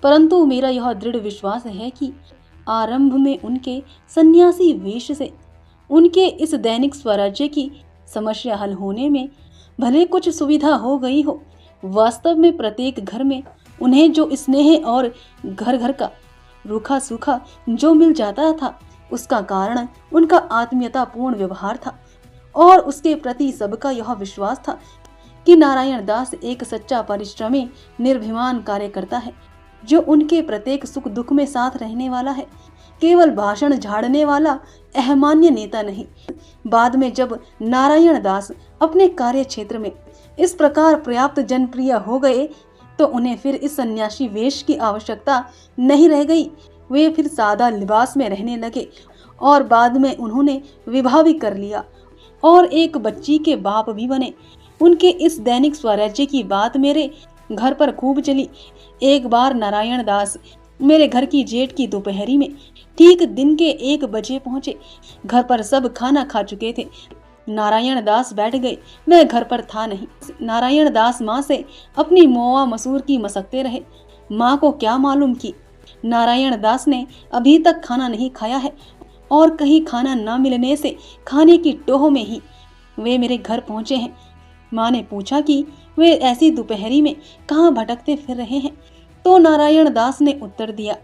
परंतु मेरा यह दृढ़ विश्वास है कि आरंभ में उनके सन्यासी वेश से उनके इस दैनिक स्वराज्य की समस्या हल होने में भले कुछ सुविधा हो गई हो, वास्तव में प्रत्येक घर में उन्हें जो स्नेह और घर घर का रूखा सूखा जो मिल जाता था, उसका कारण उनका आत्मीयतापूर्ण व्यवहार था और उसके प्रति सबका यह विश्वास था कि नारायण दास एक सच्चा परिश्रमी निर्भिमान कार्यकर्ता है, जो उनके प्रत्येक सुख दुख में साथ रहने वाला है, केवल भाषण झाड़ने वाला अहमान्य नेता नहीं। बाद में जब नारायण दास अपने कार्य क्षेत्र में इस प्रकार पर्याप्त जनप्रिय हो गए, तो उन्हें फिर इस सन्यासी वेश की आवश्यकता नहीं रह गई। वे फिर सादा लिबास में रहने लगे और बाद में उन्होंने विवाह भी कर लिया और एक बच्ची के बाप भी बने। उनके इस दैनिक स्वराज्य की बात मेरे घर पर खूब चली। एक बार नारायण दास मेरे घर की जेठ की दोपहरी में ठीक दिन के 1 बजे पहुंचे। घर पर सब खाना खा चुके थे। नारायण दास बैठ गए, मैं घर पर था नहीं। नारायण दास माँ से अपनी मोआ मसूर की मसकते रहे। माँ को क्या मालूम कि नारायण दास ने अभी तक खाना नहीं खाया है और कहीं खाना न मिलने से खाने की टोह में ही वे मेरे घर पहुंचे हैं। माँ ने पूछा कि वे ऐसी दोपहरी में कहाँ भटकते फिर रहे हैं, तो नारायण दास ने उत्तर दिया,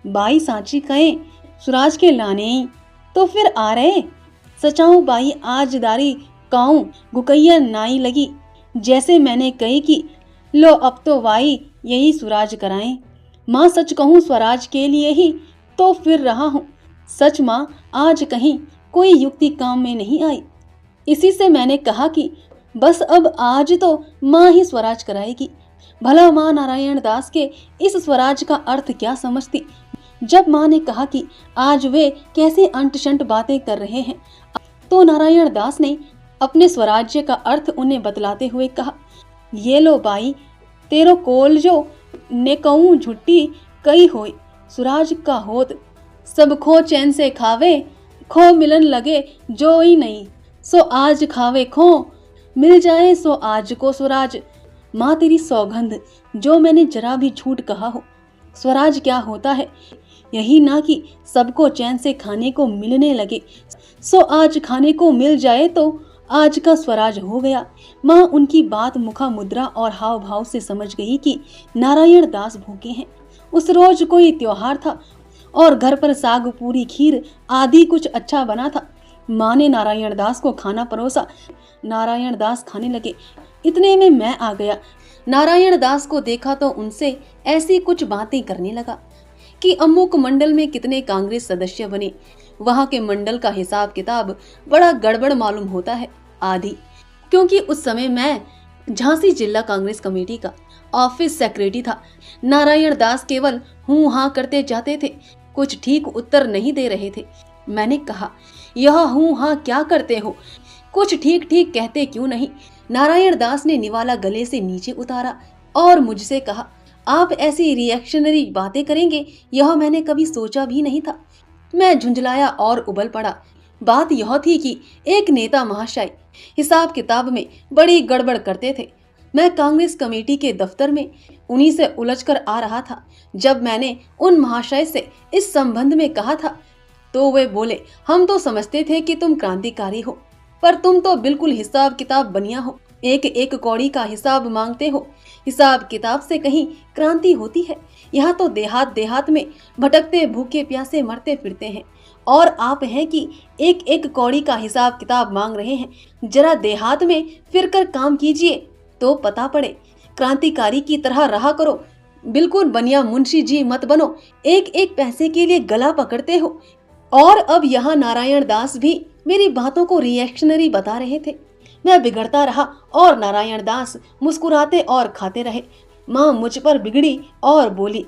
बाई सांची कहें सुराज के लाने तो फिर आ रहे। सचाऊ बाई आज दारी काऊ गुकैया नाई लगी। जैसे मैंने कही कि लो अब तो वाई यही सुराज कराएं। माँ सच कहूँ स्वराज के लिए ही तो फिर रहा हूँ। सच माँ आज कहीं कोई युक्ति काम में नहीं आई। इसी से मैंने कहा कि बस अब आज तो माँ ही स्वराज कराएगी। भला माँ नारायण दास के इस स्वराज का अर्थ क्या समझती। जब माँ ने कहा कि आज वे कैसे अंट शंट बातें कर रहे हैं, तो नारायण दास ने अपने स्वराज्य का अर्थ उन्हें बतलाते हुए कहा, ये लो बाई तेरो कोल जो ने कहूँ झुट्टी कई होई सुराज का होत सब खो चैन से खावे खो मिलन लगे जो ही नहीं सो आज खावे खो मिल जाए सो आज को स्वराज। माँ तेरी सौगंध जो मैंने जरा भी झूठ कहा हो। स्वराज क्या होता है, यही ना कि सबको चैन से खाने को मिलने लगे सो आज खाने को मिल जाए तो आज का स्वराज हो गया। माँ उनकी बात मुखा मुद्रा और हाव भाव से समझ गई कि नारायण दास भूखे हैं। उस रोज कोई त्योहार था और घर पर साग पूरी खीर आदि कुछ अच्छा बना था। माँ ने नारायण दास को खाना परोसा। नारायण दास खाने लगे। इतने में मैं आ गया। नारायण दास को देखा तो उनसे ऐसी कुछ बातें करने लगा कि अमुक मंडल में कितने कांग्रेस सदस्य बने, वहां के मंडल का हिसाब किताब बड़ा गड़बड़ मालूम होता है आदि। क्योंकि उस समय मैं झांसी जिला कांग्रेस कमेटी का ऑफिस सेक्रेटरी था। नारायण दास केवल हूँ हाँ करते जाते थे, कुछ ठीक उत्तर नहीं दे रहे थे। मैंने कहा, यह हूँ हाँ क्या करते हो, कुछ ठीक ठीक कहते क्यों नहीं। नारायण दास ने निवाला गले से नीचे उतारा और मुझसे कहा, आप ऐसी रिएक्शनरी बातें करेंगे यह मैंने कभी सोचा भी नहीं था। मैं झुंझलाया और उबल पड़ा। बात यह थी कि एक नेता महाशय हिसाब किताब में बड़ी गड़बड़ करते थे। मैं कांग्रेस कमेटी के दफ्तर में उन्हीं से उलझकर आ रहा था। जब मैंने उन महाशय से इस संबंध में कहा था तो वे बोले, हम तो समझते थे कि तुम क्रांतिकारी हो, पर तुम तो बिल्कुल हिसाब किताब बनिया हो। एक एक कौड़ी का हिसाब मांगते हो। हिसाब किताब से कहीं क्रांति होती है? यहाँ तो देहात देहात में भटकते भूखे प्यासे मरते फिरते हैं और आप हैं कि एक एक कौड़ी का हिसाब किताब मांग रहे हैं। जरा देहात में फिर कर काम कीजिए तो पता पड़े। क्रांतिकारी की तरह रहा करो, बिल्कुल बनिया मुंशी जी मत बनो, एक एक पैसे के लिए गला पकड़ते हो। और अब यहाँ नारायण दास भी मेरी बातों को रिएक्शनरी बता रहे थे। मैं बिगड़ता रहा और नारायण दास मुस्कुराते और खाते रहे। माँ मुझ पर बिगड़ी और बोली,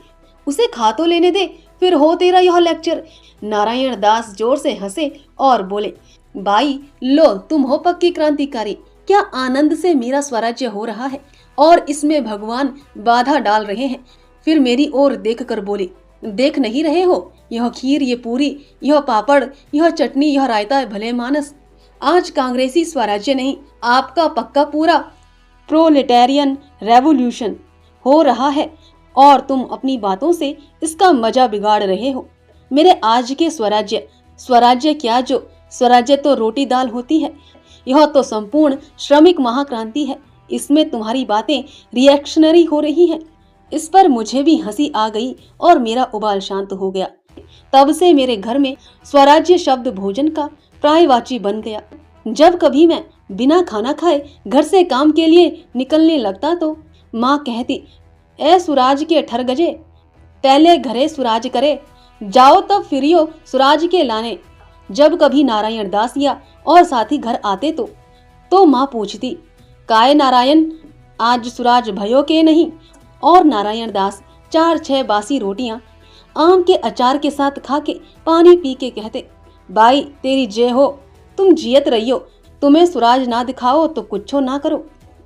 उसे खा तो लेने दे, फिर हो तेरा यह लेक्चर। नारायण दास जोर से हंसे और बोले, बाई लो तुम हो पक्की क्रांतिकारी। क्या आनंद से मेरा स्वराज्य हो रहा है और इसमें भगवान बाधा डाल रहे हैं। फिर मेरी ओर देख कर बोली, देख नहीं रहे हो, यह खीर, ये पूरी, यह पापड़, यह चटनी, यह रायता भले मानस। आज कांग्रेसी स्वराज्य नहीं, आपका पक्का पूरा प्रोलेटेरियन रेवोल्यूशन हो रहा है। और तुम अपनी बातों से इसका मजा बिगाड़ रहे हो। मेरे आज के स्वराज्य, स्वराज्य क्या, जो स्वराज्य तो रोटी दाल होती है। यह तो संपूर्ण श्रमिक महाक्रांति है। इसमें तुम्हारी बातें रिएक्शनरी हो रही हैं। इस पर मुझे भी हंसी आ गई और मेरा उबाल शांत हो गया। तब से मेरे घर में स्वराज्य शब्द भोजन का प्रायवाची बन गया। जब कभी मैं बिना खाना खाए घर से काम के लिए निकलने लगता तो माँ कहती, ए सुराज के ठरगजे, पहले घरे सुराज करे, जाओ तब फिरियो सुराज के लाने। जब कभी नारायण दास या और साथी घर आते तो माँ पूछती, काय नारायण, आज सुराज भयो के नहीं। और नारायण दास 4-6 बासी रोटियां आम के अचार के साथ खा के पानी पी के कहते, बाई तेरी जय हो, तुम जियत रहियो, तुम्हें सुराज ना दिखाओ तो कुछो ना करो।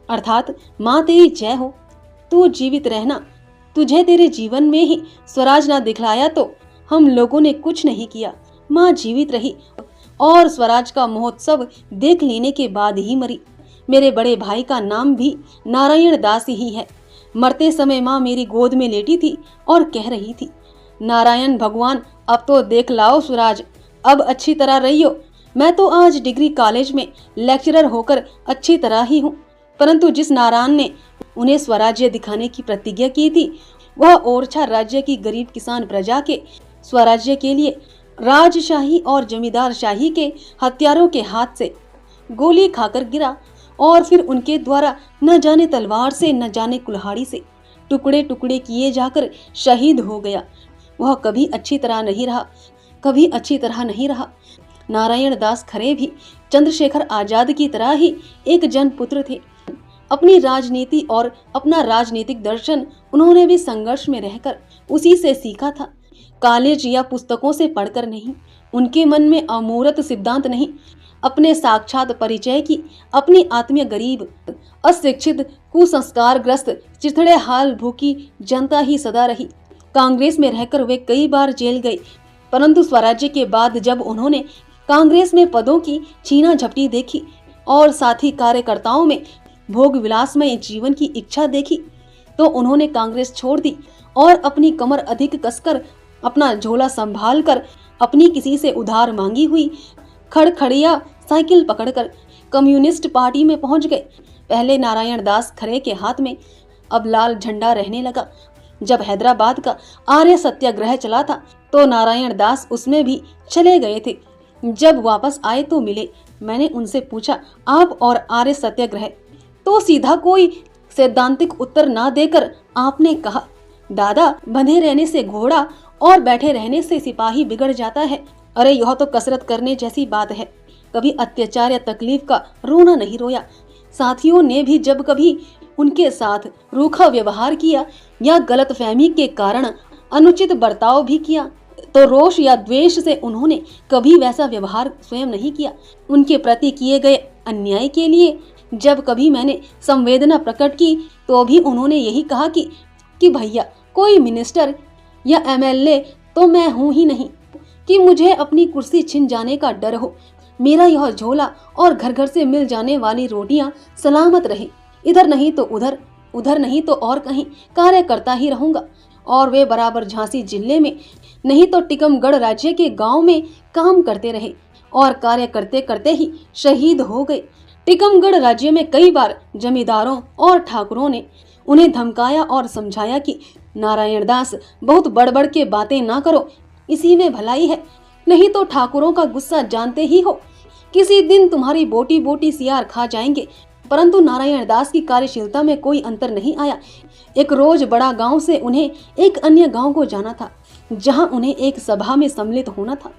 अर्थात माँ तेरी जय हो, तू जीवित रहना, तुझे तेरे जीवन में ही स्वराज ना दिखलाया तो हम लोगों ने कुछ नहीं किया। माँ जीवित रही और स्वराज का महोत्सव देख लेने के बाद ही मरी। मेरे बड़े भाई का नाम भी नारायण दास ही है। मरते समय माँ मेरी गोद में लेटी थी और कह रही थी, नारायण भगवान अब तो देख लाओ सुराज, अब अच्छी तरह रहियो। मैं तो आज डिग्री कॉलेज में लेक्चरर होकर अच्छी तरह ही हूँ, परंतु जिस नारायण ने उन्हें स्वराज्य दिखाने की प्रतिज्ञा की थी, वह ओरछा राज्य की गरीब किसान प्रजा के स्वराज्य के लिए राजशाही और जमींदार शाही के हथियारों के हाथ से गोली खाकर गिरा और फिर उनके द्वारा न जाने तलवार से न जाने कुल्हाड़ी से टुकड़े टुकड़े किए जाकर शहीद हो गया। वह कभी अच्छी तरह नहीं रहा, कभी अच्छी तरह नहीं रहा। नारायण दास खरे भी चंद्रशेखर आजाद की तरह ही एक जनपुत्र थे। अपनी राजनीति और अपना राजनीतिक दर्शन उन्होंने भी संघर्ष में रहकर उसी से सीखा था, कॉलेज या पुस्तकों से पढ़कर नहीं। उनके मन में अमूर्त सिद्धांत नहीं, अपने साक्षात परिचय की अपनी आत्मीय गरीब, अशिक्षित, कुसंस्कारग्रस्त, चिथड़े हाल भूखी जनता ही सदा रही। कांग्रेस में रहकर वे कई बार जेल गए, परंतु स्वराज्य के बाद जब उन्होंने कांग्रेस में पदों की छीना झपटी देखी और साथी कार्यकर्ताओं में भोग विलासमय जीवन की इच्छा देखी, तो उन्होंने कांग्रेस छोड़ दी और अपनी कमर अधिक कसकर, अपना झोला संभाल कर, अपनी किसी से उधार मांगी हुई खड़खड़िया साइकिल पकड़कर कम्युनिस्ट पार्टी में पहुंच गए। पहले नारायण दास खरे के हाथ में अब लाल झंडा रहने लगा। जब हैदराबाद का आर्य सत्याग्रह चला था तो नारायण दास उसमें भी चले गए थे। जब वापस आए तो मिले। मैंने उनसे पूछा, आप और आर्य सत्याग्रह? तो सीधा कोई सैद्धांतिक उत्तर ना देकर आपने कहा, दादा, बंधे रहने से घोड़ा और बैठे रहने से सिपाही बिगड़ जाता है। अरे यह तो कसरत करने जैसी बात है। कभी अत्याचार या तकलीफ का रोना नहीं रोया। साथियों ने भी जब कभी उनके साथ रूखा व्यवहार किया या गलतफहमी के कारण अनुचित बर्ताव भी किया तो रोष या द्वेष से उन्होंने कभी वैसा व्यवहार स्वयं नहीं किया। उनके प्रति किए गए अन्याय के लिए जब कभी मैंने संवेदना प्रकट की तो भी उन्होंने यही कहा कि भैया, कोई मिनिस्टर या एमएलए तो मैं हूं ही नहीं कि मुझे अपनी कुर्सी छिन जाने का डर हो। मेरा यह झोला और घर घर से मिल जाने वाली रोटियां सलामत रहे। इधर नहीं तो उधर, उधर नहीं तो और कहीं कार्य करता ही रहूंगा। और वे बराबर झांसी जिले में नहीं तो टिकमगढ़ राज्य के गांव में काम करते रहे और कार्य करते करते ही शहीद हो गए। टिकमगढ़ राज्य में कई बार जमींदारों और ठाकुरों ने उन्हें धमकाया और समझाया कि नारायण दास, बहुत बढ़ के बातें ना करो, इसी में भलाई है, नहीं तो ठाकुरों का गुस्सा जानते ही हो, किसी दिन तुम्हारी बोटी बोटी सियार खा जाएंगे। परंतु नारायण दास की कार्यशीलता में कोई अंतर नहीं आया। एक रोज बड़ा गांव से उन्हें एक अन्य गांव को जाना था, जहां उन्हें एक सभा में सम्मिलित होना था।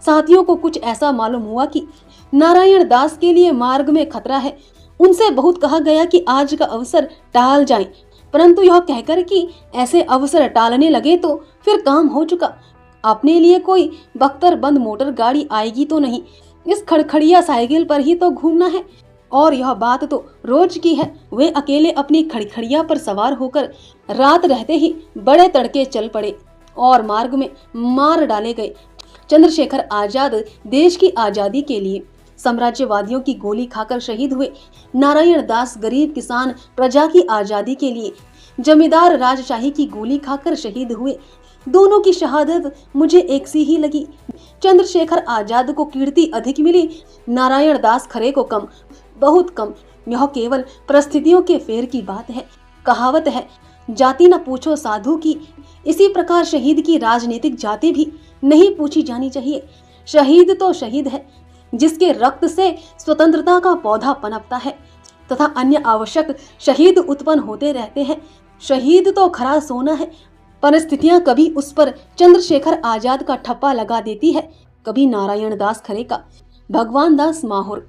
साथियों को कुछ ऐसा मालूम हुआ कि नारायण दास के लिए मार्ग में खतरा है। उनसे बहुत कहा गया कि आज का अवसर टाल जाए, परंतु यह कहकर कि ऐसे अवसर टालने लगे तो फिर काम हो चुका। अपने लिए कोई बख्तर बंद मोटर गाड़ी आएगी तो नहीं, इस खड़खड़िया साइकिल पर ही तो घूमना है। और यह बात तो रोज की है। वे अकेले अपनी खड़खड़िया पर सवार होकर रात रहते ही बड़े तड़के चल पड़े और मार्ग में मार डाले गए। चंद्रशेखर आजाद देश की आजादी के लिए साम्राज्यवादियों की गोली खाकर शहीद हुए। नारायण दास गरीब किसान प्रजा की आजादी के लिए जमींदार राजशाही की गोली खाकर शहीद हुए। दोनों की शहादत मुझे एक सी ही लगी। चंद्रशेखर आजाद को कीर्ति अधिक मिली, नारायण दास खरे को कम, बहुत कम। यह केवल परिस्थितियों के फेर की बात है। कहावत है, जाति न पूछो साधु की। इसी प्रकार शहीद की राजनीतिक जाति भी नहीं पूछी जानी चाहिए। शहीद तो शहीद है, जिसके रक्त से स्वतंत्रता का पौधा पनपता है तथा अन्य आवश्यक शहीद उत्पन्न होते रहते हैं। शहीद तो खरा सोना है। परिस्थितियां कभी उस पर चंद्रशेखर आजाद का ठप्पा लगा देती है, कभी नारायण दास खरे का। भगवान दास माहुर।